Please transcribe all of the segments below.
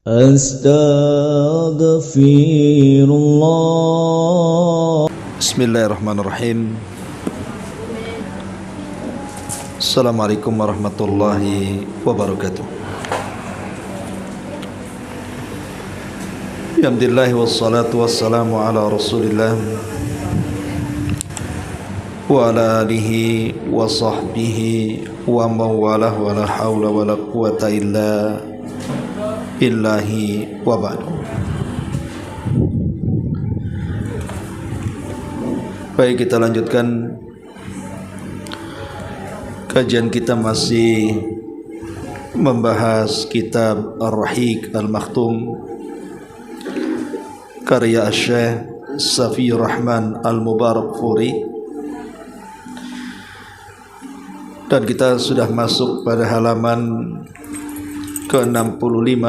Astaghfirullah. Bismillahirrahmanirrahim. Assalamualaikum warahmatullahi wabarakatuh. Alhamdulillah wassalatu wassalamu ala Rasulillah wa ala alihi wa sahbihi wa mawalah wa la hawla wa la quwata illa billahi wa ba'du. Baik, kita lanjutkan kajian kita, masih membahas kitab Ar-Rahiq Al-Makhtum karya Syekh Safiyur Rahman Al-Mubarakfuri, dan kita sudah masuk pada halaman ke-65.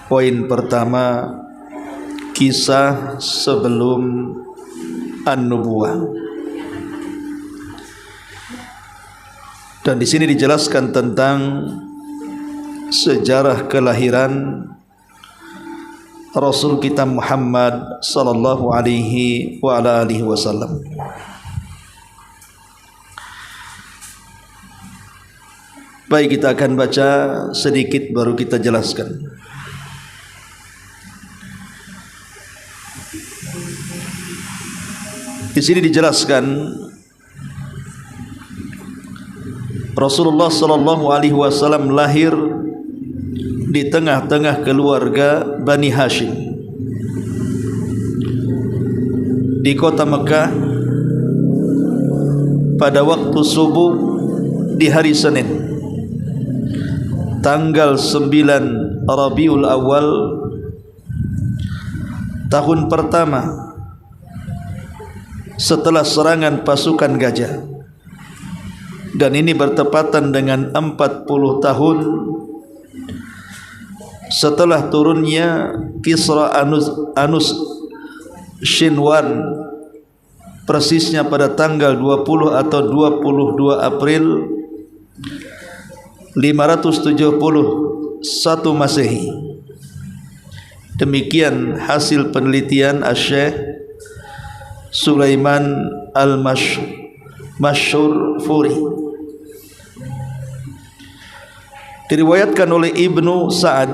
Poin pertama, kisah sebelum An-Nubuwah. Dan di sini dijelaskan tentang sejarah kelahiran Rasul kita Muhammad sallallahu alaihi wa ala alihi wasallam. Baik, kita akan baca sedikit baru kita jelaskan. Di sini dijelaskan Rasulullah sallallahu alaihi wasallam lahir di tengah-tengah keluarga Bani Hashim di kota Mekah pada waktu subuh di hari Senin, tanggal 9 Rabiul Awal, tahun pertama setelah serangan pasukan gajah, dan ini bertepatan dengan 40 tahun setelah turunnya Kisra Anus Shinwan, persisnya pada tanggal 20 atau 22 April 571 Masehi. Demikian hasil penelitian Syekh Sulaiman Al-Mashhur Furi. Diriwayatkan oleh Ibnu Sa'ad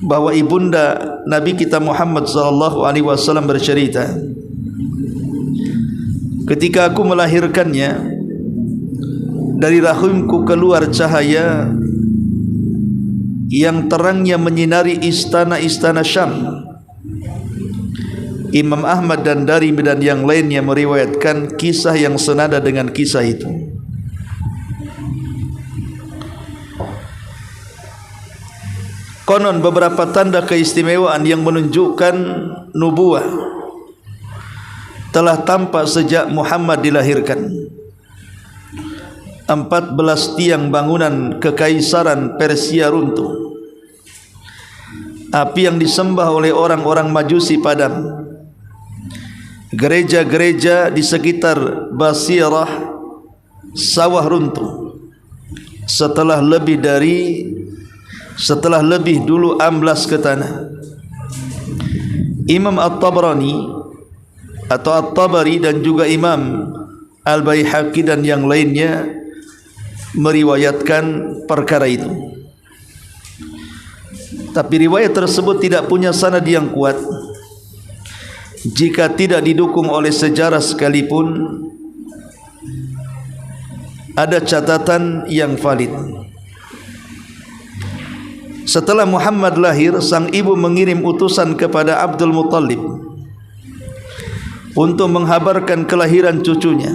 bahwa ibunda Nabi kita Muhammad sallallahu alaihi wasallam bercerita, ketika aku melahirkannya, dari rahimku keluar cahaya yang terangnya menyinari istana-istana Syam. Imam Ahmad dan Darimi dan yang lainnya meriwayatkan kisah yang senada dengan kisah itu. Konon beberapa tanda keistimewaan yang menunjukkan nubuah telah tampak sejak Muhammad dilahirkan. 14 tiang bangunan kekaisaran Persia runtuh. Api yang disembah oleh orang-orang Majusi padam. Gereja-gereja di sekitar Basirah sawah runtuh. Setelah lebih dulu amblas ke tanah. Imam At-Tabrani atau At-Tabari dan juga Imam Al-Baihaqi dan yang lainnya meriwayatkan perkara itu. Tapi riwayat tersebut tidak punya sanad yang kuat. Jika tidak didukung oleh sejarah sekalipun, ada catatan yang valid. Setelah Muhammad lahir, sang ibu mengirim utusan kepada Abdul Muttalib untuk menghabarkan kelahiran cucunya.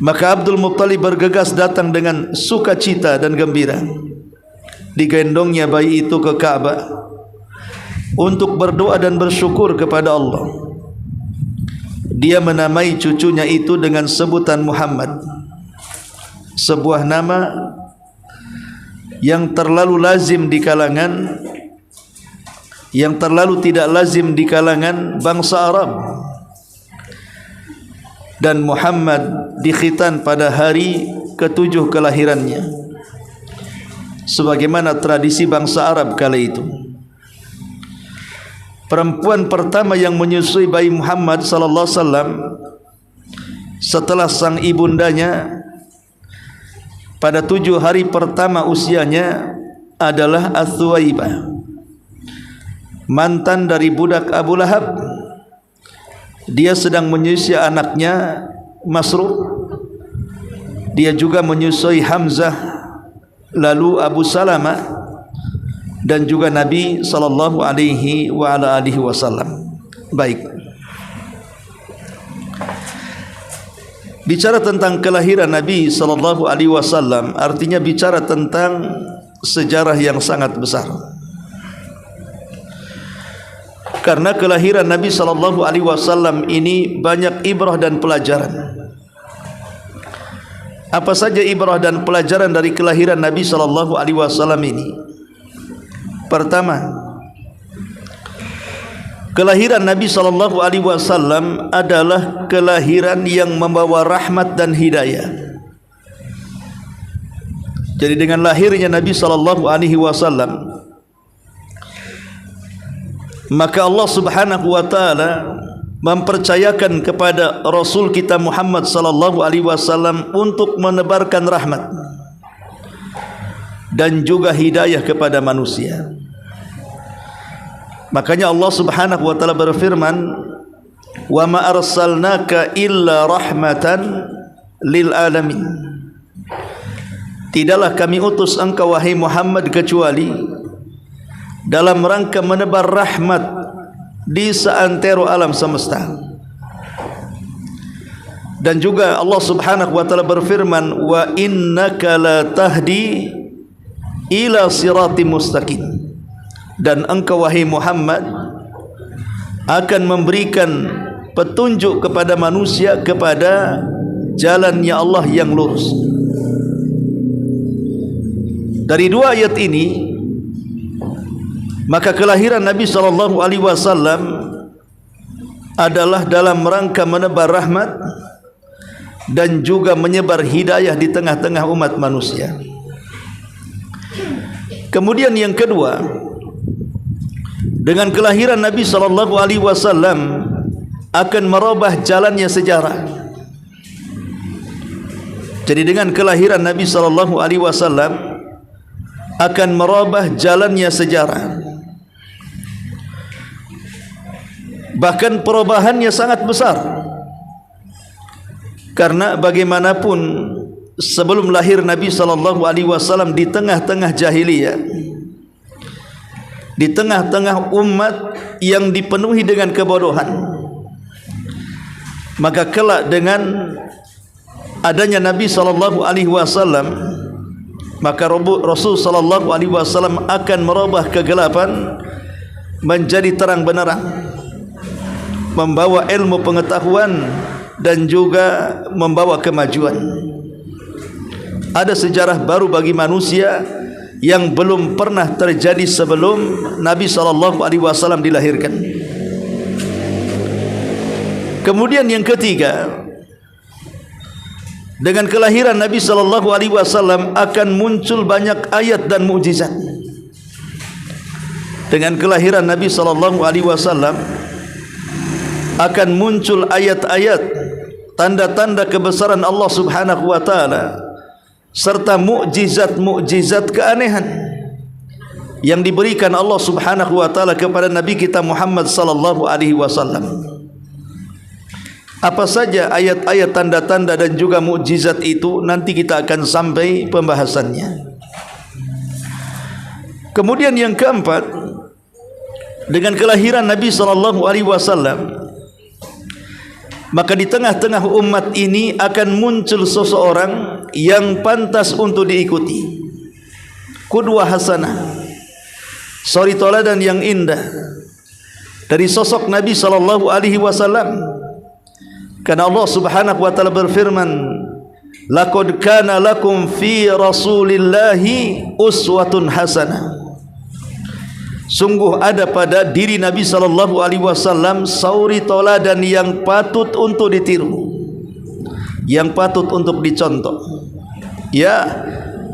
Maka Abdul Muttalib bergegas datang dengan sukacita dan gembira. Digendongnya bayi itu ke Ka'bah untuk berdoa dan bersyukur kepada Allah. Dia menamai cucunya itu dengan sebutan Muhammad, sebuah nama yang terlalu lazim di kalangan, yang terlalu tidak lazim di kalangan bangsa Arab. Dan Muhammad dikhitan pada hari ke-7 kelahirannya, sebagaimana tradisi bangsa Arab kala itu. Perempuan pertama yang menyusui bayi Muhammad sallallahu alaihi wasallam setelah sang ibundanya pada 7 hari pertama usianya adalah Ats-Tsuwaibah, mantan dari budak Abu Lahab. Dia sedang menyusui anaknya Masruq. Dia juga menyusui Hamzah, lalu Abu Salamah, dan juga Nabi sallallahu alaihi wa ala alihi wasallam. Baik. Bicara tentang kelahiran Nabi sallallahu alaihi wasallam artinya bicara tentang sejarah yang sangat besar. Karena kelahiran Nabi sallallahu alaihi wasallam ini banyak ibrah dan pelajaran. Apa saja ibrah dan pelajaran dari kelahiran Nabi sallallahu alaihi wasallam ini? Pertama, kelahiran Nabi sallallahu alaihi wasallam adalah kelahiran yang membawa rahmat dan hidayah. Jadi dengan lahirnya Nabi sallallahu alaihi wasallam, maka Allah Subhanahu wa taala mempercayakan kepada Rasul kita Muhammad sallallahu alaihi wasallam untuk menebarkan rahmat dan juga hidayah kepada manusia. Makanya Allah Subhanahu wa taala berfirman, "Wa ma arsalnaka illa rahmatan lil alamin." Tidaklah kami utus engkau wahai Muhammad kecuali dalam rangka menebar rahmat di seantero alam semesta. Dan juga Allah Subhanahu wa taala berfirman, "Wa innaka la tahdi ila siratim mustaqim." Dan engkau wahai Muhammad akan memberikan petunjuk kepada manusia kepada jalannya Allah yang lurus. Dari 2 ayat ini, maka kelahiran Nabi sallallahu alaihi wasallam adalah dalam rangka menebar rahmat dan juga menyebar hidayah di tengah-tengah umat manusia. Kemudian yang kedua, dengan kelahiran Nabi sallallahu alaihi wasallam akan merubah jalannya sejarah. Jadi dengan kelahiran Nabi sallallahu alaihi wasallam akan merubah jalannya sejarah. Bahkan perubahannya sangat besar. Karena bagaimanapun sebelum lahir Nabi sallallahu alaihi wasallam di tengah-tengah jahiliyah, di tengah-tengah umat yang dipenuhi dengan kebodohan, maka kelak dengan adanya Nabi sallallahu alaihi wasallam, maka Rasul sallallahu alaihi wasallam akan merubah kegelapan menjadi terang benderang, membawa ilmu pengetahuan dan juga membawa kemajuan. Ada sejarah baru bagi manusia yang belum pernah terjadi sebelum Nabi sallallahu alaihi wasallam dilahirkan. Kemudian yang ketiga, dengan kelahiran Nabi sallallahu alaihi wasallam akan muncul banyak ayat dan mukjizat. Dengan kelahiran Nabi sallallahu alaihi wasallam akan muncul ayat-ayat, tanda-tanda kebesaran Allah Subhanahu wa taala serta mukjizat-mukjizat keanehan yang diberikan Allah Subhanahu wa taala kepada Nabi kita Muhammad sallallahu alaihi wasallam. Apa saja ayat-ayat, tanda-tanda dan juga mukjizat itu nanti kita akan sampai pembahasannya. Kemudian yang keempat, dengan kelahiran Nabi sallallahu alaihi wasallam, maka di tengah-tengah umat ini akan muncul seseorang yang pantas untuk diikuti, qudwah hasanah, suri tauladan yang indah dari sosok Nabi sallallahu alaihi wasallam. Karena Allah Subhanahu wa taala berfirman, "Laqad kana lakum fi Rasulillahi uswatun hasanah." Sungguh ada pada diri Nabi sallallahu alaihi wasallam suri tauladan yang patut untuk ditiru, yang patut untuk dicontoh. Ya,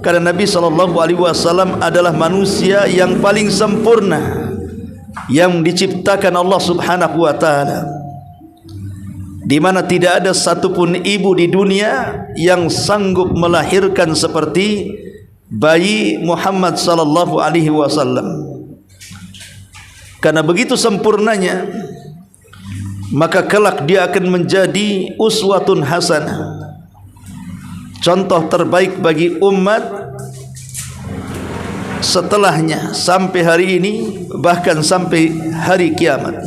karena Nabi SAW adalah manusia yang paling sempurna yang diciptakan Allah Subhanahu wa taala, di mana tidak ada satupun ibu di dunia yang sanggup melahirkan seperti bayi Muhammad sallallahu alaihi wasallam. Karena begitu sempurnanya, maka kelak dia akan menjadi uswatun hasanah, contoh terbaik bagi umat setelahnya sampai hari ini, bahkan sampai hari kiamat.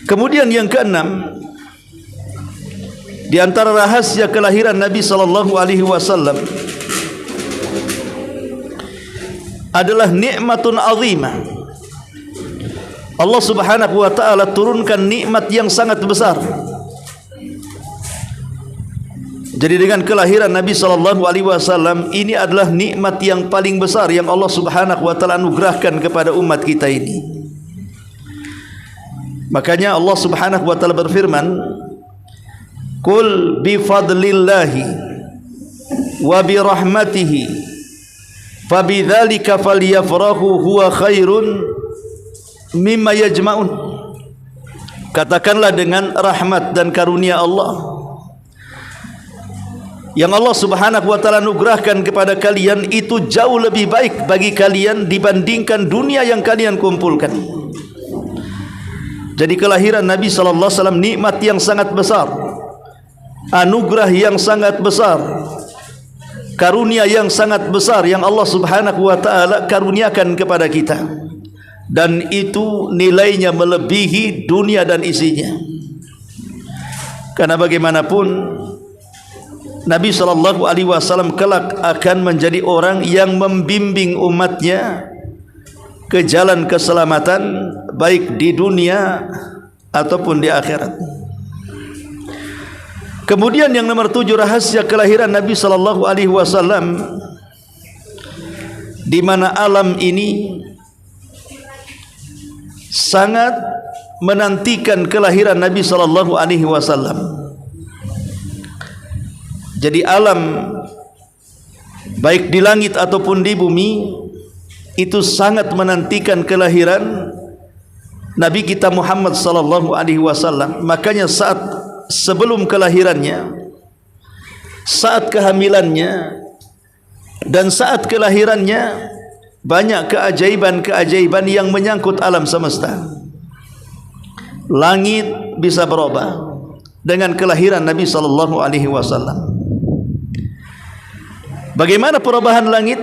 Kemudian yang keenam, di antara rahasia kelahiran Nabi sallallahu alaihi wasallam adalah nikmatun azimah. Allah Subhanahu wa taala turunkan nikmat yang sangat besar. Jadi dengan kelahiran Nabi sallallahu alaihi wasallam ini adalah nikmat yang paling besar yang Allah Subhanahu wa taala anugerahkan kepada umat kita ini. Makanya Allah Subhanahu wa taala berfirman, "Qul bi fadlillahi wa bi rahmatihi fabidzalika falyafrahu huwa khairun mimma yajma'un." Katakanlah dengan rahmat dan karunia Allah yang Allah Subhanahu wa taala anugerahkan kepada kalian itu jauh lebih baik bagi kalian dibandingkan dunia yang kalian kumpulkan. Jadi kelahiran Nabi sallallahu alaihi wasallam nikmat yang sangat besar, anugerah yang sangat besar, karunia yang sangat besar yang Allah Subhanahu wa taala karuniakan kepada kita, dan itu nilainya melebihi dunia dan isinya. Karena bagaimanapun Nabi sallallahu alaihi wasallam kelak akan menjadi orang yang membimbing umatnya ke jalan keselamatan baik di dunia ataupun di akhirat. Kemudian yang nomor 7, rahasia kelahiran Nabi sallallahu alaihi wasallam, di mana alam ini sangat menantikan kelahiran Nabi sallallahu alaihi wasallam. Jadi alam baik di langit ataupun di bumi itu sangat menantikan kelahiran Nabi kita Muhammad sallallahu alaihi wasallam. Makanya saat sebelum kelahirannya, saat kehamilannya, dan saat kelahirannya banyak keajaiban-keajaiban yang menyangkut alam semesta. Langit bisa berubah dengan kelahiran Nabi sallallahu alaihi wasallam. Bagaimana perubahan langit?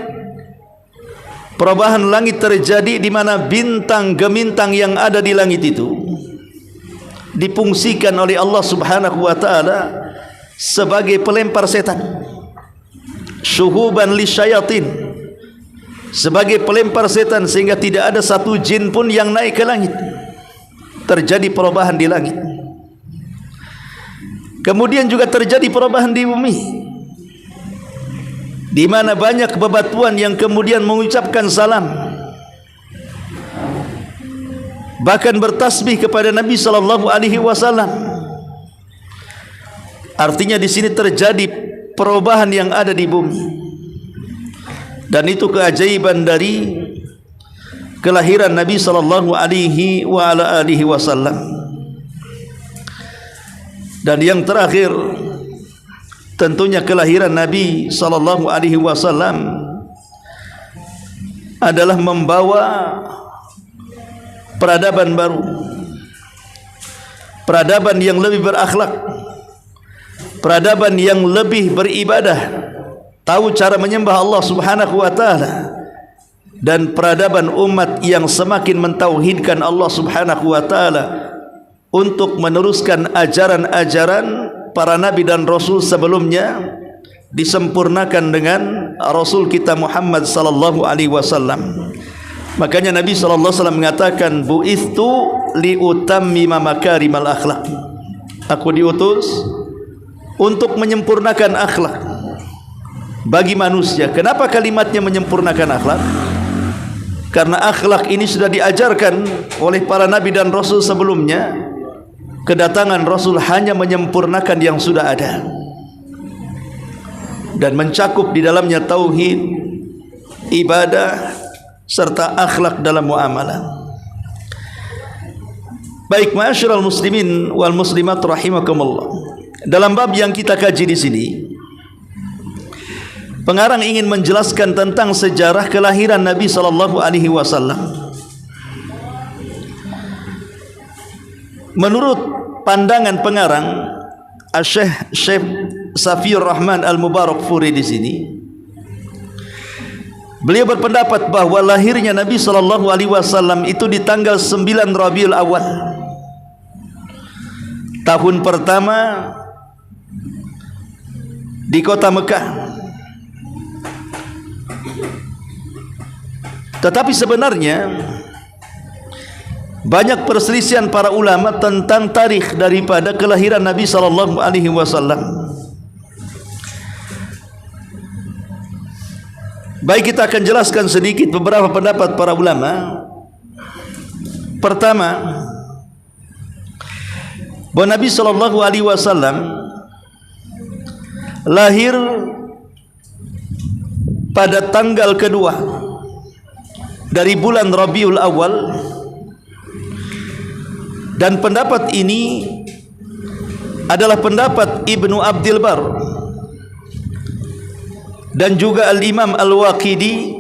Perubahan langit terjadi di mana bintang gemintang yang ada di langit itu difungsikan oleh Allah Subhanahu wa taala sebagai pelempar setan, syuhuban lisyayatin, sebagai pelempar setan, sehingga tidak ada satu jin pun yang naik ke langit. Terjadi perubahan di langit. Kemudian juga terjadi perubahan di bumi, di mana banyak bebatuan yang kemudian mengucapkan salam, bahkan bertasbih kepada Nabi sallallahu alaihi wasallam. Artinya di sini terjadi perubahan yang ada di bumi, dan itu keajaiban dari kelahiran Nabi sallallahu alaihi wasallam. Dan yang terakhir, tentunya kelahiran Nabi sallallahu alaihi wasallam adalah membawa peradaban baru, peradaban yang lebih berakhlak, peradaban yang lebih beribadah, tahu cara menyembah Allah Subhanahu wa taala, dan peradaban umat yang semakin mentauhidkan Allah Subhanahu wa taala untuk meneruskan ajaran-ajaran para nabi dan rasul sebelumnya, disempurnakan dengan Rasul kita Muhammad sallallahu alaihi wasallam. Makanya Nabi sallallahu alaihi wasallam mengatakan, bu'ithu liutammima makarimal akhlak. Aku diutus untuk menyempurnakan akhlak bagi manusia. Kenapa kalimatnya menyempurnakan akhlak? Karena akhlak ini sudah diajarkan oleh para nabi dan rasul sebelumnya, kedatangan Rasul hanya menyempurnakan yang sudah ada dan mencakup di dalamnya tauhid, ibadah serta akhlak dalam muamalah. Baik, ma'asyiral muslimin wal muslimat rahimakumullah. Dalam bab yang kita kaji di sini, pengarang ingin menjelaskan tentang sejarah kelahiran Nabi sallallahu alaihi wasallam. Menurut pandangan pengarang Syekh Safiur Rahman Al-Mubarakfuri di sini, beliau berpendapat bahwa lahirnya Nabi sallallahu alaihi wasallam itu di tanggal 9 Rabiul Awal, tahun pertama di kota Mekah. Tetapi sebenarnya banyak perselisihan para ulama tentang tarikh daripada kelahiran Nabi sallallahu alaihi wasallam. Baik, kita akan jelaskan sedikit beberapa pendapat para ulama. Pertama, bahwa Nabi sallallahu alaihi wasallam lahir pada tanggal kedua dari bulan Rabiul Awal, dan pendapat ini adalah pendapat Ibnu Abdul Bar dan juga Al-Imam Al-Waqidi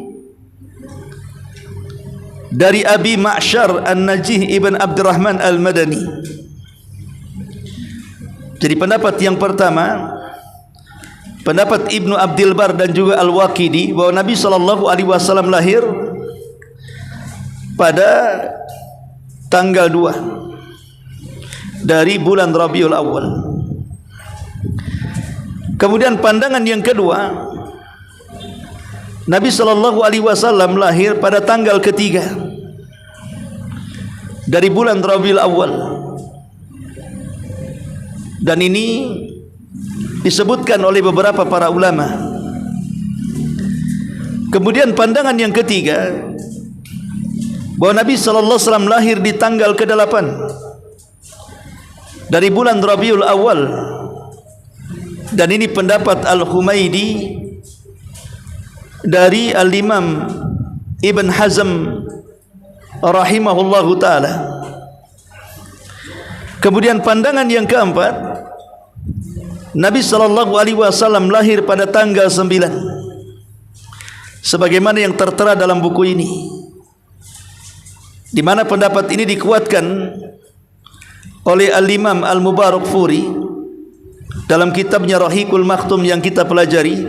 dari Abi Ma'syar An-Najih Ibn Abdurrahman Al-Madani. Jadi pendapat yang pertama, pendapat Ibnu Abdul Bar dan juga Al-Waqidi, bahwa Nabi sallallahu alaihi wasallam lahir pada tanggal 2 dari bulan Rabiul Awal. Kemudian pandangan yang kedua, Nabi sallallahu alaihi wasallam lahir pada tanggal ketiga dari bulan Rabiul Awal, dan ini disebutkan oleh beberapa para ulama. Kemudian pandangan yang ketiga, bahwa Nabi sallallahu alaihi wasallam lahir di tanggal ke-8 dari bulan Rabiul Awal, dan ini pendapat Al-Humaidi dari Al-Imam Ibn Hazm rahimahullahu ta'ala. Kemudian pandangan yang keempat, Nabi sallallahu alaihi wasallam lahir pada tanggal 9 sebagaimana yang tertera dalam buku ini, di mana pendapat ini dikuatkan oleh Al-Imam Al-Mubarakfuri dalam kitabnya Rahiqul Makhtum yang kita pelajari,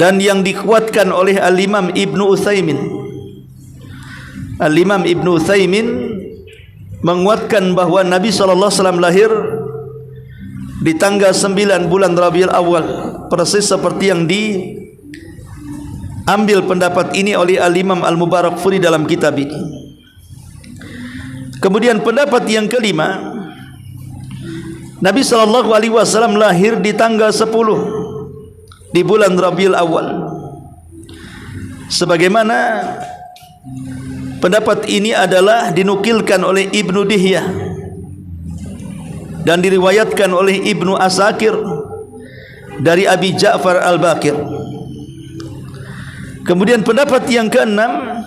dan yang dikuatkan oleh Al-Imam Ibnu Utsaimin. Al-Imam Ibnu Utsaimin menguatkan bahwa Nabi sallallahu alaihi wasallam lahir di tanggal 9 bulan Rabiul Awal, persis seperti yang diambil pendapat ini oleh Al-Imam Al-Mubarakfuri dalam kitab ini. Kemudian pendapat yang kelima, Nabi sallallahu alaihi wasallam lahir di tanggal 10 di bulan Rabiul Awal, sebagaimana pendapat ini adalah dinukilkan oleh Ibnu Dihyah dan diriwayatkan oleh Ibnu Asakir dari Abi Ja'far Al-Baqir. Kemudian pendapat yang keenam,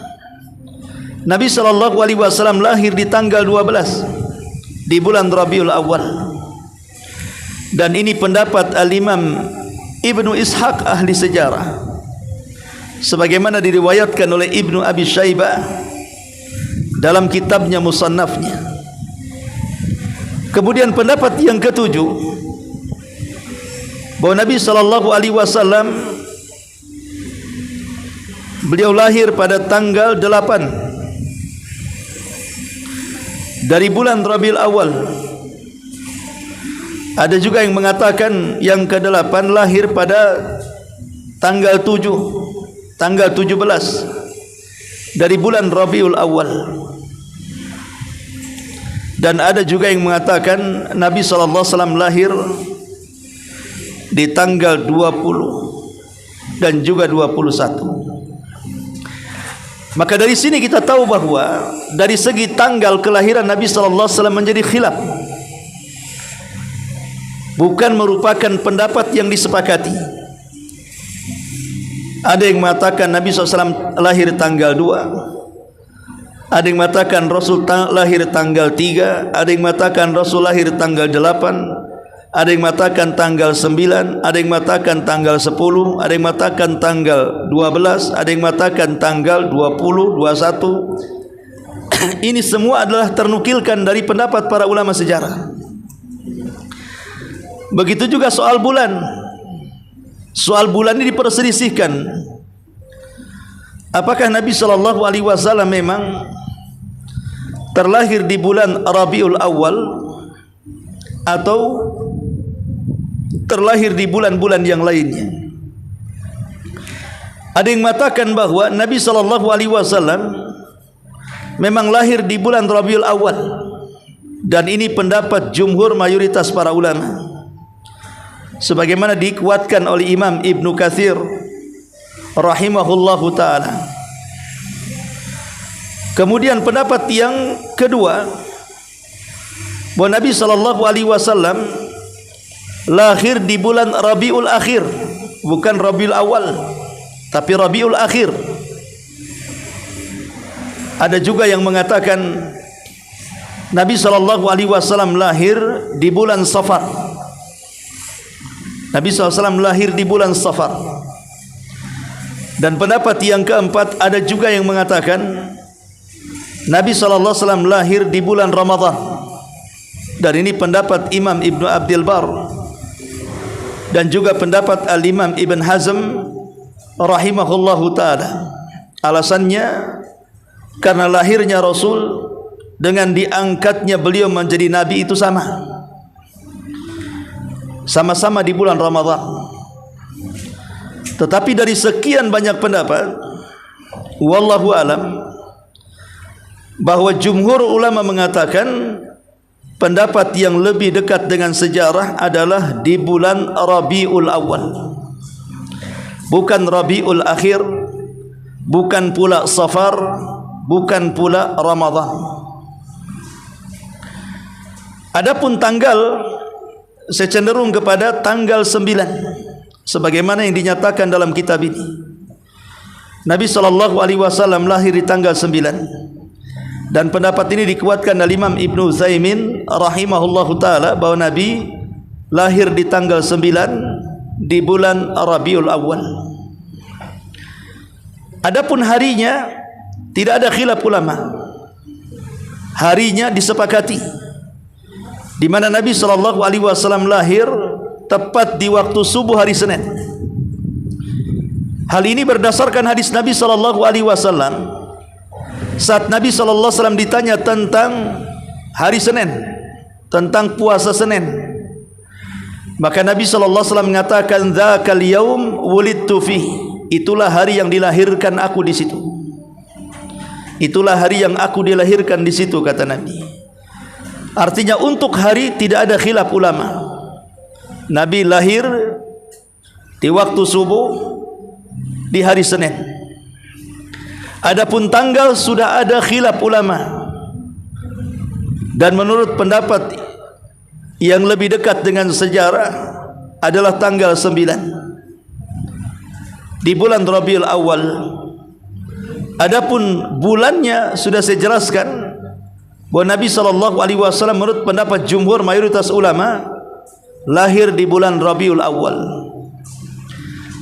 Nabi sallallahu alaihi wasallam lahir di tanggal 12 di bulan Rabiul Awal, dan ini pendapat Al-Imam Ibnu Ishaq ahli sejarah, sebagaimana diriwayatkan oleh Ibnu Abi Syaibah dalam kitabnya Musannafnya. Kemudian pendapat yang ketujuh, bahwa Nabi sallallahu alaihi wasallam beliau lahir pada tanggal 8 dari bulan Rabiul Awal. Ada juga yang mengatakan yang ke-8 lahir pada tanggal 7, tanggal 17 dari bulan Rabiul Awal. Dan ada juga yang mengatakan Nabi sallallahu alaihi wasallam lahir di tanggal 20 dan juga 21. Maka dari sini kita tahu bahwa dari segi tanggal kelahiran Nabi sallallahu alaihi wasallam menjadi khilaf bukan merupakan pendapat yang disepakati. Ada yang mengatakan Nabi SAW lahir tanggal 2, ada yang mengatakan Rasul lahir tanggal 3, ada yang mengatakan Rasul lahir tanggal 8, ada yang mengatakan tanggal 9, ada yang mengatakan tanggal 10, ada yang mengatakan tanggal 12, ada yang mengatakan tanggal 20, 21. Ini semua adalah ternukilkan dari pendapat para ulama sejarah. Begitu juga soal bulan. Soal bulan ini diperselisihkan. Apakah Nabi SAW memang terlahir di bulan Rabiul Awal atau terlahir di bulan-bulan yang lainnya? Ada yang mengatakan bahwa Nabi SAW memang lahir di bulan Rabiul Awal, dan ini pendapat jumhur mayoritas para ulama, sebagaimana dikuatkan oleh Imam Ibnu Katsir rahimahullahu ta'ala. Kemudian pendapat yang kedua, bahwa Nabi SAW lahir di bulan Rabiul Akhir, bukan Rabiul Awal, tapi Rabiul Akhir. Ada juga yang mengatakan Nabi SAW lahir di bulan Safar. Nabi SAW lahir di bulan Safar. Dan pendapat yang keempat, ada juga yang mengatakan Nabi SAW lahir di bulan Ramadan. Dan ini pendapat Imam Ibnu Abdul Bar dan juga pendapat Al-Imam Ibn Hazm rahimahullahu ta'ala. Alasannya karena lahirnya Rasul dengan diangkatnya beliau menjadi Nabi itu sama-sama di bulan Ramadan. Tetapi dari sekian banyak pendapat, wallahu alam, bahwa jumhur ulama mengatakan pendapat yang lebih dekat dengan sejarah adalah di bulan Rabiul Awal, bukan Rabiul Akhir, bukan pula Safar, bukan pula Ramadan. Adapun tanggal, saya cenderung kepada tanggal 9, sebagaimana yang dinyatakan dalam kitab ini. Nabi SAW lahir di tanggal 9. Dan pendapat ini dikuatkan oleh Imam Ibnu Utsaimin rahimahullahu ta'ala, bahwa Nabi lahir di tanggal 9 di bulan Rabiul Awal. Adapun harinya tidak ada khilaf ulama. Harinya disepakati, di mana Nabi SAW lahir tepat di waktu subuh hari Senin. Hal ini berdasarkan hadis Nabi SAW. Saat Nabi SAW ditanya tentang hari Senin, tentang puasa Senin, maka Nabi SAW mengatakan, "Dzakal yaum wulidtu fih." Itulah hari yang dilahirkan aku di situ. Itulah hari yang aku dilahirkan di situ, kata Nabi. Artinya untuk hari tidak ada khilaf ulama. Nabi lahir di waktu subuh di hari Senin. Adapun tanggal sudah ada khilaf ulama, dan menurut pendapat yang lebih dekat dengan sejarah adalah tanggal 9 di bulan Rabiul Awal. Adapun bulannya sudah saya jelaskan, bahwa Nabi SAW menurut pendapat jumhur mayoritas ulama lahir di bulan Rabiul Awal.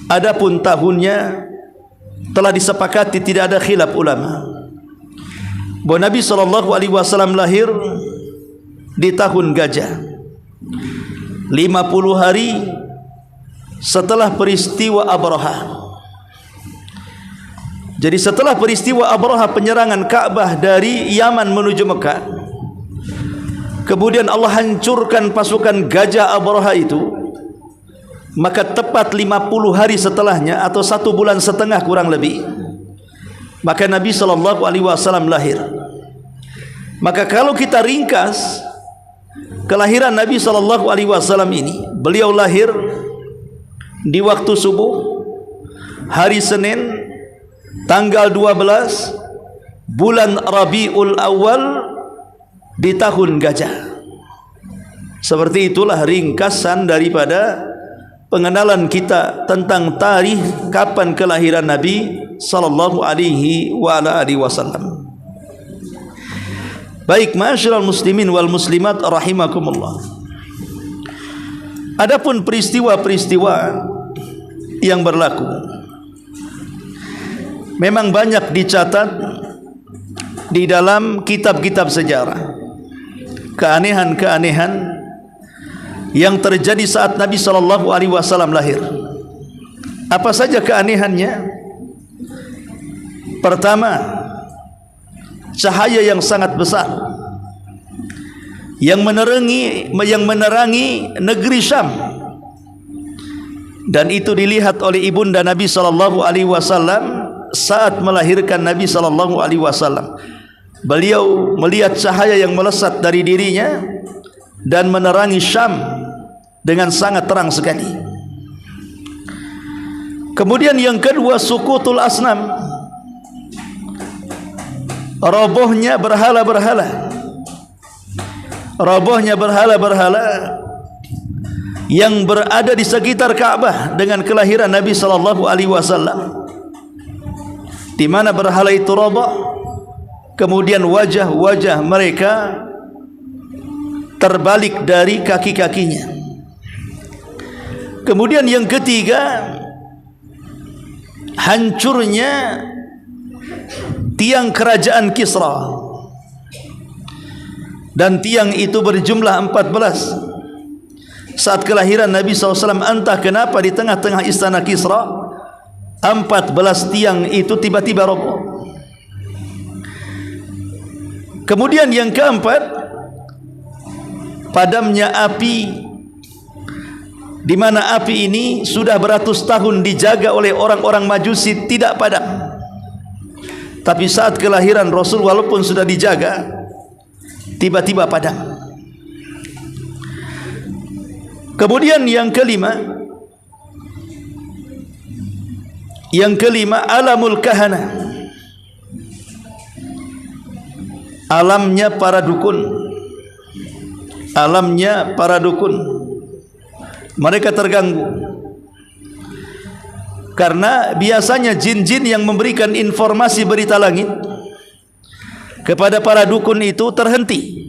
Adapun tahunnya telah disepakati, tidak ada khilaf ulama, bahwa Nabi SAW lahir di tahun gajah, 50 hari setelah peristiwa Abraha. Jadi setelah peristiwa Abraha penyerangan Ka'bah dari Yaman menuju Mekah, kemudian Allah hancurkan pasukan gajah Abraha itu, maka tepat 50 hari setelahnya, atau 1 bulan setengah kurang lebih, maka Nabi SAW lahir. Maka kalau kita ringkas kelahiran Nabi SAW ini, beliau lahir di waktu subuh hari Senin tanggal 12 bulan Rabiul Awal di tahun gajah. Seperti itulah ringkasan daripada pengenalan kita tentang tarikh kapan kelahiran Nabi sallallahu alaihi wasallam. Baik, ma'asyiral muslimin wal muslimat rahimakumullah. Adapun peristiwa-peristiwa yang berlaku memang banyak dicatat di dalam kitab-kitab sejarah. Keanehan-keanehan yang terjadi saat Nabi sallallahu alaihi wasallam lahir. Apa saja keanehannya? Pertama, cahaya yang sangat besar yang menerangi negeri Syam, dan itu dilihat oleh ibunda Nabi sallallahu alaihi wasallam saat melahirkan Nabi sallallahu alaihi wasallam. Beliau melihat cahaya yang melesat dari dirinya dan menerangi Syam dengan sangat terang sekali. Kemudian yang kedua, sukutul asnam, robohnya berhala-berhala, robohnya berhala-berhala yang berada di sekitar Ka'bah dengan kelahiran Nabi sallallahu alaihi wasallam, di mana berhala itu roboh, kemudian wajah-wajah mereka terbalik dari kaki-kakinya. Kemudian yang ketiga, hancurnya tiang kerajaan Kisra, dan tiang itu berjumlah 14. Saat kelahiran Nabi SAW, entah kenapa di tengah-tengah istana Kisra 14 tiang itu tiba-tiba roboh. Kemudian yang keempat, padamnya api, di mana api ini sudah beratus tahun dijaga oleh orang-orang Majusi tidak padam. Tapi saat kelahiran Rasul, walaupun sudah dijaga, tiba-tiba padam. Kemudian yang kelima, alamul kahana, alamnya para dukun. Alamnya para dukun, mereka terganggu karena biasanya jin-jin yang memberikan informasi berita langit kepada para dukun itu terhenti.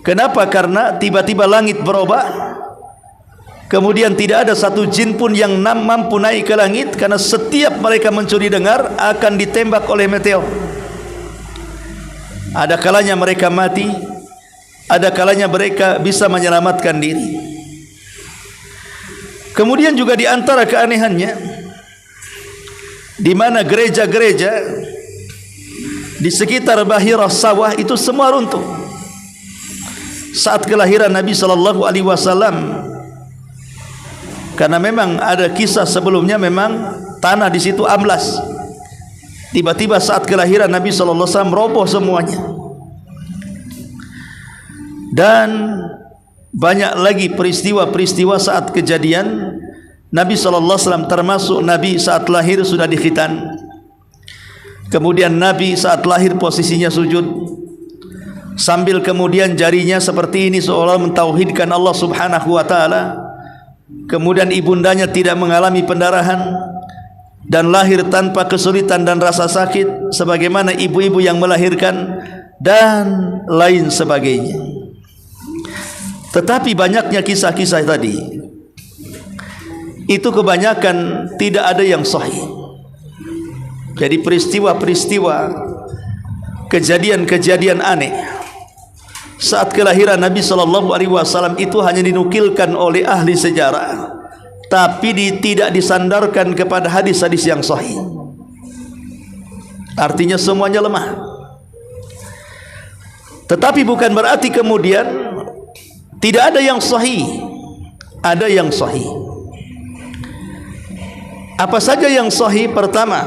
Kenapa? Karena tiba-tiba langit berubah, kemudian tidak ada satu jin pun yang mampu naik ke langit, karena setiap mereka mencuri dengar akan ditembak oleh meteor. Ada kalanya mereka mati, ada kalanya mereka bisa menyelamatkan diri. Kemudian juga di antara keanehannya, di mana gereja-gereja di sekitar Bahirah sawah itu semua runtuh saat kelahiran Nabi sallallahu alaihi wasallam. Karena memang ada kisah sebelumnya, memang tanah di situ amblas. Tiba-tiba saat kelahiran Nabi sallallahu alaihi wasallam roboh semuanya. Dan banyak lagi peristiwa-peristiwa saat kejadian Nabi sallallahu alaihi wasallam, termasuk Nabi saat lahir sudah dikhitan. Kemudian Nabi saat lahir posisinya sujud, sambil kemudian jarinya seperti ini seolah mentauhidkan Allah Subhanahu wa taala. Kemudian ibundanya tidak mengalami pendarahan dan lahir tanpa kesulitan dan rasa sakit sebagaimana ibu-ibu yang melahirkan, dan lain sebagainya. Tetapi banyaknya kisah-kisah tadi itu kebanyakan tidak ada yang sahih. Jadi peristiwa-peristiwa, kejadian-kejadian aneh saat kelahiran Nabi sallallahu alaihi wasallam itu hanya dinukilkan oleh ahli sejarah, tapi tidak disandarkan kepada hadis-hadis yang sahih. Artinya semuanya lemah. Tetapi bukan berarti kemudian tidak ada yang sahih. Ada yang sahih. Apa saja yang sahih? Pertama,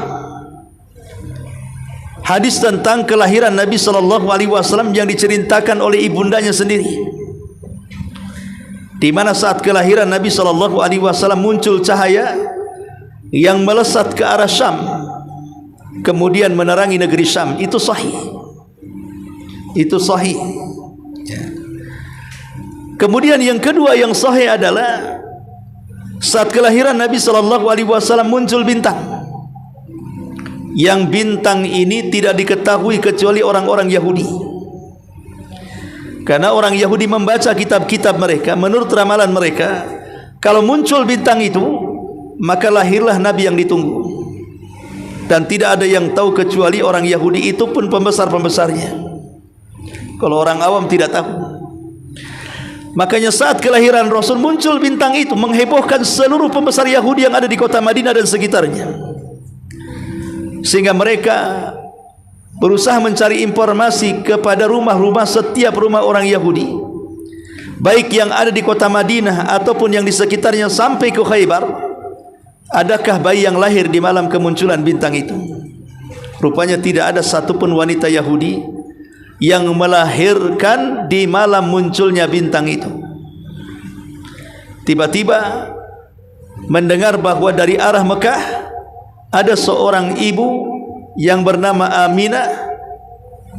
hadis tentang kelahiran Nabi sallallahu alaihi wasallam yang diceritakan oleh ibundanya sendiri, di mana saat kelahiran Nabi sallallahu alaihi wasallam muncul cahaya yang melesat ke arah Syam, kemudian menerangi negeri Syam. Itu sahih. Itu sahih. Kemudian yang kedua yang sahih adalah saat kelahiran Nabi SAW muncul bintang. Yang bintang ini tidak diketahui kecuali orang-orang Yahudi. Karena orang Yahudi membaca kitab-kitab mereka, menurut ramalan mereka, kalau muncul bintang itu, maka lahirlah Nabi yang ditunggu. Dan tidak ada yang tahu kecuali orang Yahudi, itu pun pembesar-pembesarnya. Kalau orang awam tidak tahu. Makanya saat kelahiran Rasul muncul bintang itu, menghebohkan seluruh pembesar Yahudi yang ada di kota Madinah dan sekitarnya. Sehingga mereka berusaha mencari informasi kepada rumah-rumah, setiap rumah orang Yahudi, baik yang ada di kota Madinah ataupun yang di sekitarnya sampai ke Khaybar. Adakah bayi yang lahir di malam kemunculan bintang itu? Rupanya tidak ada satupun wanita Yahudi yang melahirkan di malam munculnya bintang itu. Tiba-tiba mendengar bahwa dari arah Mekah ada seorang ibu yang bernama Aminah,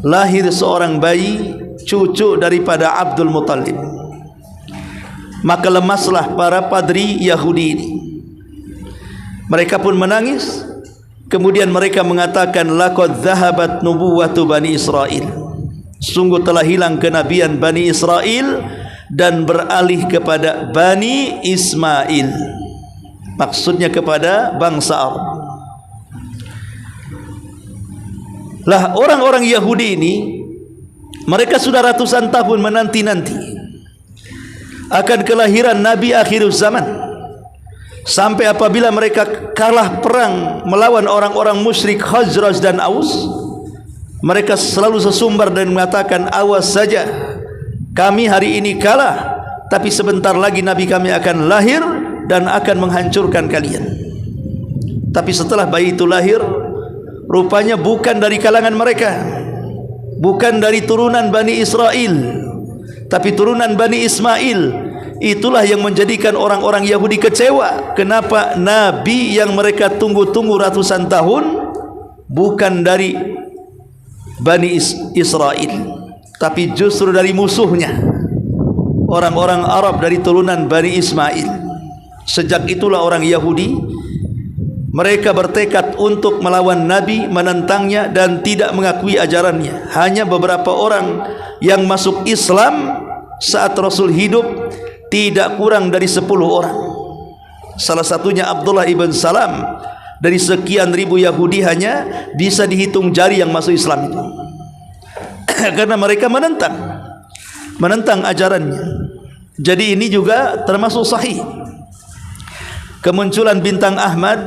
lahir seorang bayi, cucu daripada Abdul Muttalib. Maka lemaslah para padri Yahudi ini. Mereka pun menangis. Kemudian mereka mengatakan, laqad dhahabat nubuwwatu Bani Israil. Sungguh telah hilang kenabian Bani Israel dan beralih kepada Bani Ismail. Maksudnya kepada bangsa Arab. Lah orang-orang Yahudi ini, mereka sudah ratusan tahun menanti-nanti akan kelahiran Nabi akhir zaman. Sampai apabila mereka kalah perang melawan orang-orang musyrik Khazraj dan Aus, mereka selalu sesumbar dan mengatakan, awas saja, kami hari ini kalah, tapi sebentar lagi Nabi kami akan lahir dan akan menghancurkan kalian. Tapi setelah bayi itu lahir, rupanya bukan dari kalangan mereka, bukan dari turunan Bani Israel, tapi turunan Bani Ismail. Itulah yang menjadikan orang-orang Yahudi kecewa. Kenapa Nabi yang mereka tunggu-tunggu ratusan tahun bukan dari Bani Israel, tapi justru dari musuhnya, orang-orang Arab dari turunan Bani Ismail. Sejak itulah orang Yahudi, mereka bertekad untuk melawan Nabi, menentangnya dan tidak mengakui ajarannya. Hanya beberapa orang yang masuk Islam saat Rasul hidup, tidak kurang dari 10 orang. Salah satunya Abdullah ibn Salam. Dari sekian ribu Yahudi hanya bisa dihitung jari yang masuk Islam itu. Karena mereka menentang ajarannya. Jadi ini juga termasuk sahih. Kemunculan bintang Ahmad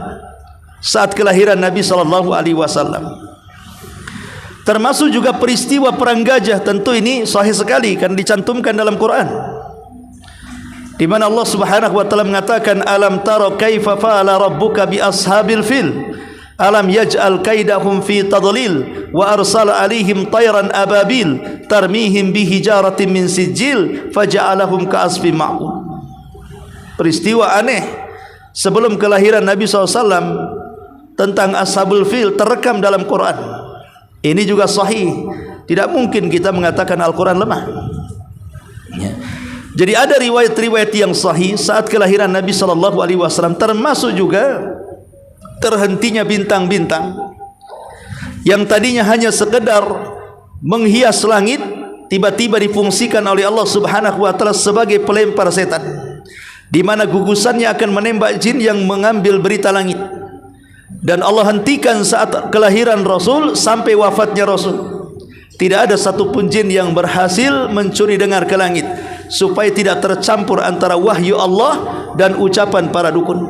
saat kelahiran Nabi SAW. Termasuk juga peristiwa perang Gajah. Tentu ini sahih sekali karena dicantumkan dalam Quran, di mana Allah Subhanahu wa taala mengatakan, alam tara kaifa fa'ala rabbuka bi ashabil fil alam yaj'al kaidahum fi tadlil wa arsala alaihim tayran ababil tarmihim bi hijaratin min sijil faja'alahum ka'asfin ma'kul. Peristiwa aneh sebelum kelahiran Nabi SAW tentang ashabul fil terekam dalam Quran. Ini juga sahih. Tidak mungkin kita mengatakan Al-Quran lemah, ya. Jadi ada riwayat-riwayat yang sahih saat kelahiran Nabi SAW, termasuk juga terhentinya bintang-bintang yang tadinya hanya sekedar menghias langit, tiba-tiba difungsikan oleh Allah Subhanahu wa taala sebagai pelempar setan, di mana gugusannya akan menembak jin yang mengambil berita langit. Dan Allah hentikan saat kelahiran Rasul sampai wafatnya Rasul. Tidak ada satupun jin yang berhasil mencuri dengar ke langit, supaya tidak tercampur antara wahyu Allah dan ucapan para dukun.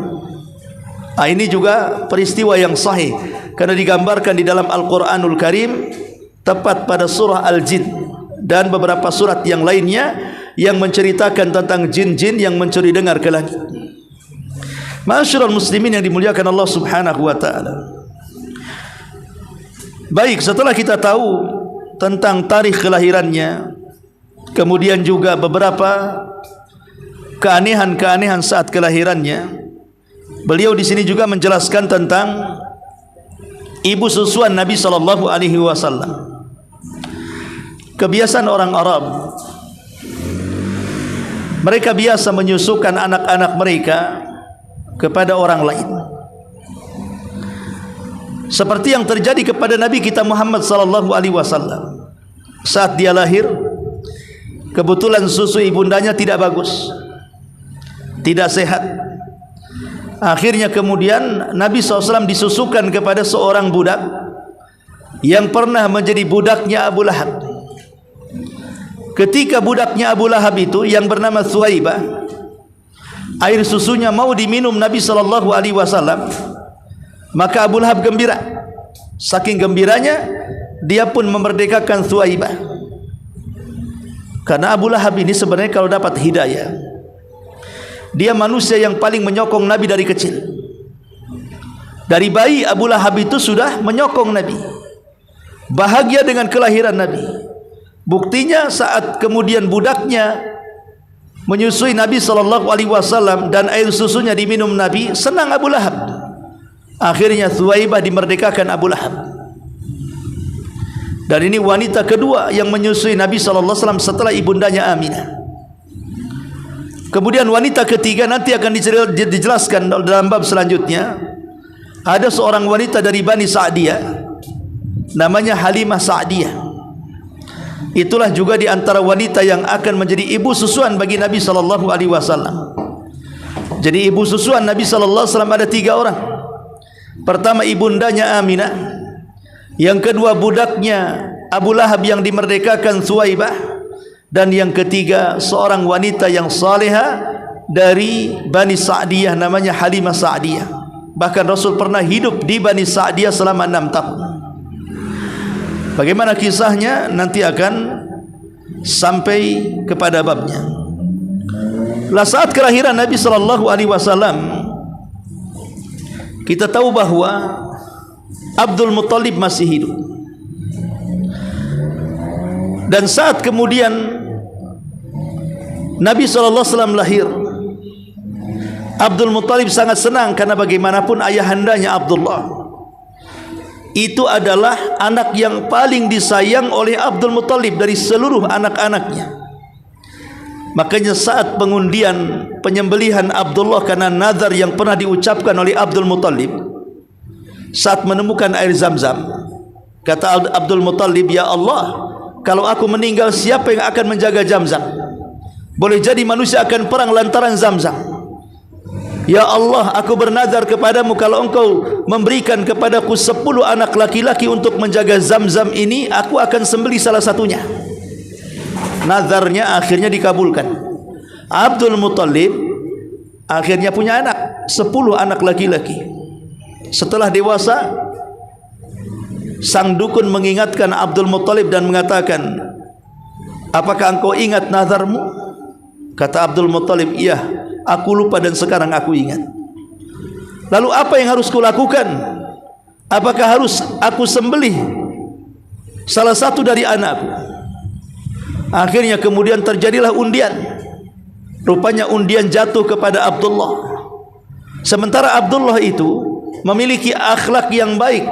Ini juga peristiwa yang sahih karena digambarkan di dalam Al-Quranul Karim, tepat pada surah Al-Jin dan beberapa surat yang lainnya yang menceritakan tentang jin-jin yang mencuri dengar ke langit. Ma'asyiral muslimin yang dimuliakan Allah Subhanahu wa taala. Baik, setelah kita tahu tentang tarikh kelahirannya, kemudian juga beberapa keanehan-keanehan saat kelahirannya, beliau di sini juga menjelaskan tentang ibu susuan Nabi SAW. Kebiasaan orang Arab Mereka biasa menyusukan anak-anak mereka kepada orang lain, seperti yang terjadi kepada Nabi kita Muhammad sallallahu alaihi wasallam. Saat dia lahir, kebetulan susu ibundanya tidak bagus, tidak sehat. Akhirnya kemudian Nabi SAW disusukan kepada seorang budak yang pernah menjadi budaknya Abu Lahab. Ketika budaknya Abu Lahab itu yang bernama Thuwaibah, air susunya mau diminum Nabi SAW, maka Abu Lahab gembira. Saking gembiranya, dia pun memerdekakan Thuwaibah. Karena Abu Lahab ini sebenarnya kalau dapat hidayah, dia manusia yang paling menyokong Nabi dari kecil. Dari bayi Abu Lahab itu sudah menyokong Nabi, bahagia dengan kelahiran Nabi. Buktinya saat kemudian budaknya menyusui Nabi SAW dan air susunya diminum Nabi, senang Abu Lahab. Akhirnya Thuwaibah dimerdekakan Abu Lahab. Dan ini wanita kedua yang menyusui Nabi SAW setelah ibundanya Aminah. Kemudian wanita ketiga nanti akan dijelaskan dalam bab selanjutnya. Ada seorang wanita dari Bani Sa'diyah, namanya Halimah Sa'diyah. Itulah juga di antara wanita yang akan menjadi ibu susuan bagi Nabi SAW. Jadi ibu susuan Nabi SAW ada 3 orang. Pertama ibundanya Aminah, yang kedua budaknya Abu Lahab yang dimerdekakan Thuwaibah, dan yang ketiga seorang wanita yang salihah dari Bani Sa'diyah namanya Halimah Sa'diyah. Bahkan Rasul pernah hidup di Bani Sa'diyah selama 6 tahun. Bagaimana kisahnya nanti akan sampai kepada babnya. Lah saat kelahiran Nabi SAW, kita tahu bahwa Abdul Muttalib masih hidup. Dan saat kemudian Nabi SAW lahir, Abdul Muttalib sangat senang karena bagaimanapun ayahandanya Abdullah itu adalah anak yang paling disayang oleh Abdul Muttalib dari seluruh anak-anaknya. Makanya saat pengundian penyembelihan Abdullah karena nazar yang pernah diucapkan oleh Abdul Muttalib, saat menemukan air Zam-Zam, kata Abdul Muttalib, "Ya Allah, kalau aku meninggal, siapa yang akan menjaga Zam-Zam? Boleh jadi manusia akan perang lantaran Zam-Zam. Ya Allah, aku bernazar kepadamu, kalau engkau memberikan kepadaku 10 anak laki-laki untuk menjaga Zam-Zam ini, aku akan sembelih salah satunya." Nazarnya akhirnya dikabulkan. Abdul Muttalib akhirnya punya anak, 10 anak laki-laki. Setelah dewasa, sang dukun mengingatkan Abdul Muttalib dan mengatakan, "Apakah engkau ingat nazarmu?" Kata Abdul Muttalib, "Iya, aku lupa dan sekarang aku ingat." "Lalu apa yang harus kulakukan? Apakah harus aku sembelih salah satu dari anakku?" Akhirnya kemudian terjadilah undian. Rupanya undian jatuh kepada Abdullah. Sementara Abdullah itu memiliki akhlak yang baik,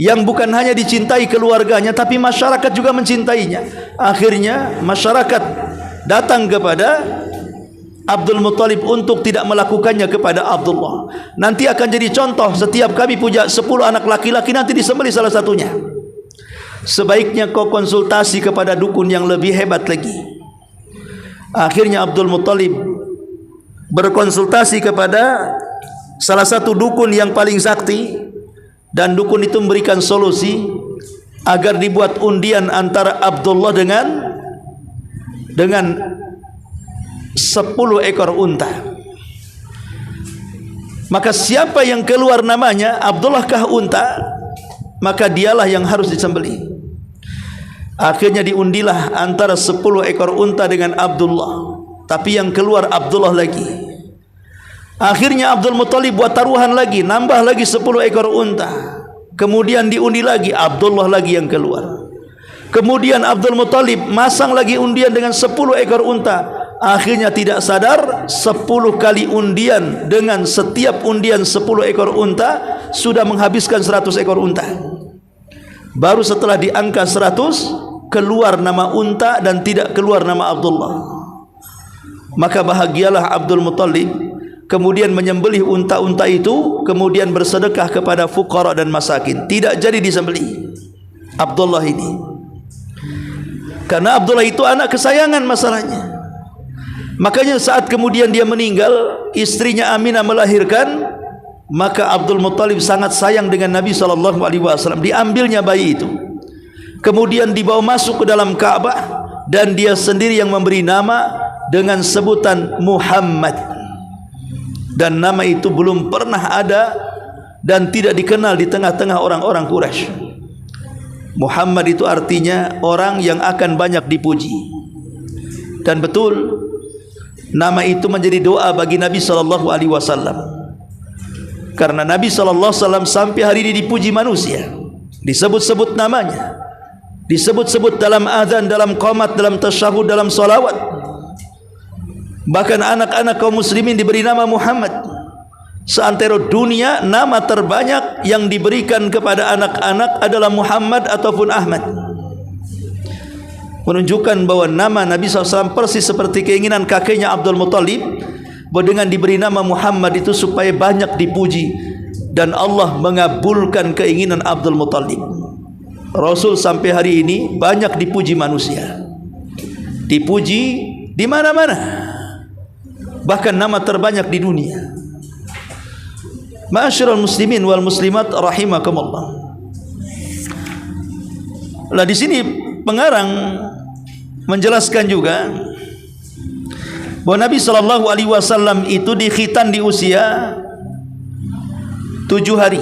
yang bukan hanya dicintai keluarganya, tapi masyarakat juga mencintainya. Akhirnya masyarakat datang kepada Abdul Muttalib untuk tidak melakukannya kepada Abdullah. Nanti akan jadi contoh, setiap kami punya 10 anak laki-laki, nanti disembelih salah satunya. Sebaiknya kau konsultasi kepada dukun yang lebih hebat lagi. Akhirnya Abdul Muttalib berkonsultasi kepada salah satu dukun yang paling sakti, dan dukun itu memberikan solusi agar dibuat undian antara Abdullah dengan 10 ekor unta. Maka siapa yang keluar namanya Abdullah kah unta, maka dialah yang harus disembelih. Akhirnya diundilah antara 10 ekor unta dengan Abdullah, tapi yang keluar Abdullah lagi. Akhirnya Abdul Muttalib buat taruhan lagi, nambah lagi 10 ekor unta. Kemudian diundi lagi, Abdullah lagi yang keluar. Kemudian Abdul Muttalib masang lagi undian dengan 10 ekor unta. Akhirnya tidak sadar 10 kali undian, dengan setiap undian 10 ekor unta sudah menghabiskan 100 ekor unta. Baru setelah di angka 100 keluar nama unta dan tidak keluar nama Abdullah. Maka bahagialah Abdul Muttalib, kemudian menyembelih unta-unta itu, kemudian bersedekah kepada fuqara dan masakin. Tidak jadi disembelih Abdullah ini, karena Abdullah itu anak kesayangan masalahnya. Makanya saat kemudian dia meninggal, istrinya Aminah melahirkan, maka Abdul Muttalib sangat sayang dengan Nabi SAW. Diambilnya bayi itu, kemudian dibawa masuk ke dalam Ka'bah, dan dia sendiri yang memberi nama dengan sebutan Muhammad. Dan nama itu belum pernah ada dan tidak dikenal di tengah-tengah orang-orang Quraisy. Muhammad itu artinya orang yang akan banyak dipuji. Dan betul, nama itu menjadi doa bagi Nabi SAW. Karena Nabi SAW sampai hari ini dipuji manusia, disebut-sebut namanya, disebut-sebut dalam azan, dalam qomat, dalam tasyahud, dalam salawat. Bahkan anak-anak kaum muslimin diberi nama Muhammad. Seantero dunia, nama terbanyak yang diberikan kepada anak-anak adalah Muhammad ataupun Ahmad, menunjukkan bahwa nama Nabi SAW persis seperti keinginan kakeknya Abdul Muttalib, bahwa dengan diberi nama Muhammad itu supaya banyak dipuji, dan Allah mengabulkan keinginan Abdul Muttalib. Rasul sampai hari ini banyak dipuji manusia, dipuji di mana-mana, bahkan nama terbanyak di dunia. Ma'asyiral muslimin wal muslimat rahimakumullah. Lah di sini pengarang menjelaskan juga bahwa Nabi SAW itu dikhitan di usia 7 hari.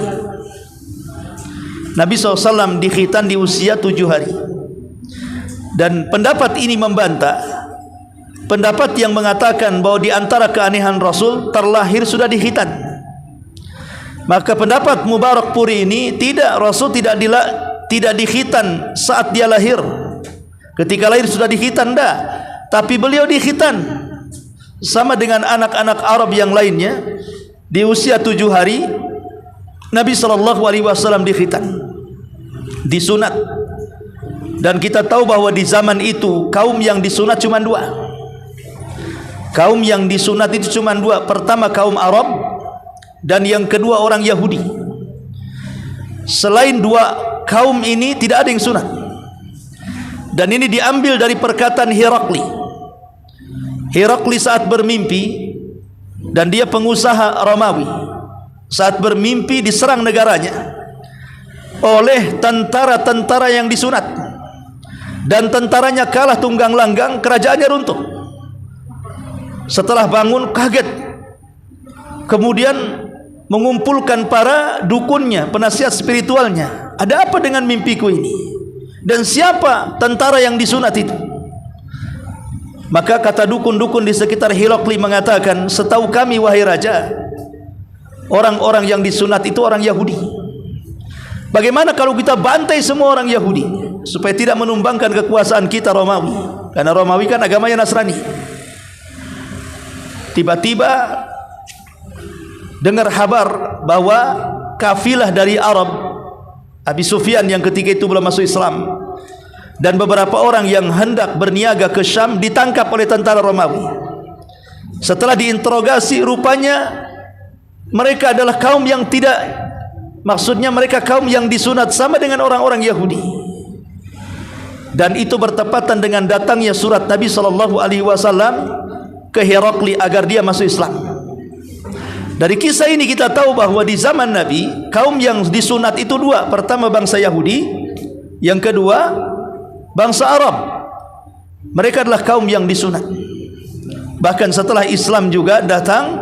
Nabi SAW dikhitan di usia 7 hari. Dan pendapat ini membantah pendapat yang mengatakan bahwa di antara keanehan Rasul terlahir sudah dikhitan. Maka pendapat Mubarak Puri ini tidak, Rasul tidak dikhitan saat dia lahir. Ketika lahir sudah dikhitan, dah. Tapi beliau dikhitan sama dengan anak-anak Arab yang lainnya. Di usia 7 hari Nabi SAW dikhitan, disunat. Dan kita tahu bahwa di zaman itu kaum yang disunat cuma 2. Kaum yang disunat itu cuma 2. Pertama kaum Arab, dan yang kedua orang Yahudi. Selain 2 kaum ini tidak ada yang sunat. Dan ini diambil dari perkataan Herakli. Herakli saat bermimpi, dan dia pengusaha Romawi, saat bermimpi diserang negaranya oleh tentara-tentara yang disunat, dan tentaranya kalah tunggang langgang, kerajaannya runtuh. Setelah bangun kaget, kemudian mengumpulkan para dukunnya, penasihat spiritualnya. Ada apa dengan mimpiku ini? Dan siapa tentara yang disunat itu? Maka kata dukun-dukun di sekitar Herakli mengatakan, setahu kami wahai raja, orang-orang yang disunat itu orang Yahudi. Bagaimana kalau kita bantai semua orang Yahudi supaya tidak menumbangkan kekuasaan kita Romawi? Karena Romawi kan agamanya Nasrani. Tiba-tiba dengar kabar bahwa kafilah dari Arab, Abi Sufyan yang ketika itu belum masuk Islam, dan beberapa orang yang hendak berniaga ke Syam ditangkap oleh tentara Romawi. Setelah diinterogasi, rupanya mereka adalah kaum yang tidak, maksudnya mereka kaum yang disunat sama dengan orang-orang Yahudi. Dan itu bertepatan dengan datangnya surat Nabi SAW ke Herakli agar dia masuk Islam. Dari kisah ini kita tahu bahwa di zaman Nabi, kaum yang disunat itu 2. Pertama bangsa Yahudi, yang kedua bangsa Arab. Mereka adalah kaum yang disunat. Bahkan setelah Islam juga datang,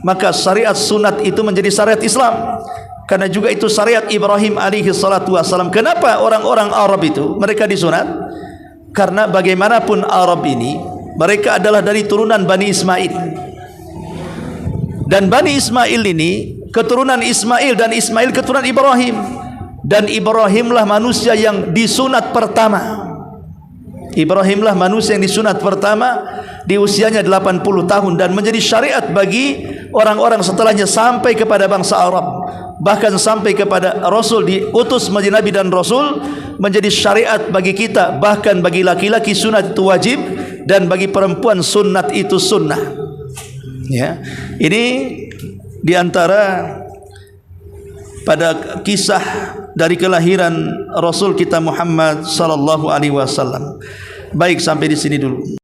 maka syariat sunat itu menjadi syariat Islam. Karena juga itu syariat Ibrahim alaihi salatu wassalam. Kenapa orang-orang Arab itu mereka disunat? Karena bagaimanapun Arab ini, mereka adalah dari turunan Bani Ismail. Dan Bani Ismail ini keturunan Ismail, dan Ismail keturunan Ibrahim. Dan Ibrahimlah manusia yang disunat pertama. Ibrahimlah manusia yang disunat pertama di usianya 80 tahun, dan menjadi syariat bagi orang-orang setelahnya sampai kepada bangsa Arab. Bahkan sampai kepada Rasul diutus menjadi Nabi dan Rasul, menjadi syariat bagi kita. Bahkan bagi laki-laki sunat itu wajib, dan bagi perempuan sunat itu sunnah. Ya, ini diantara pada kisah dari kelahiran Rasul kita Muhammad sallallahu alaihi wasallam. Baik, sampai di sini dulu.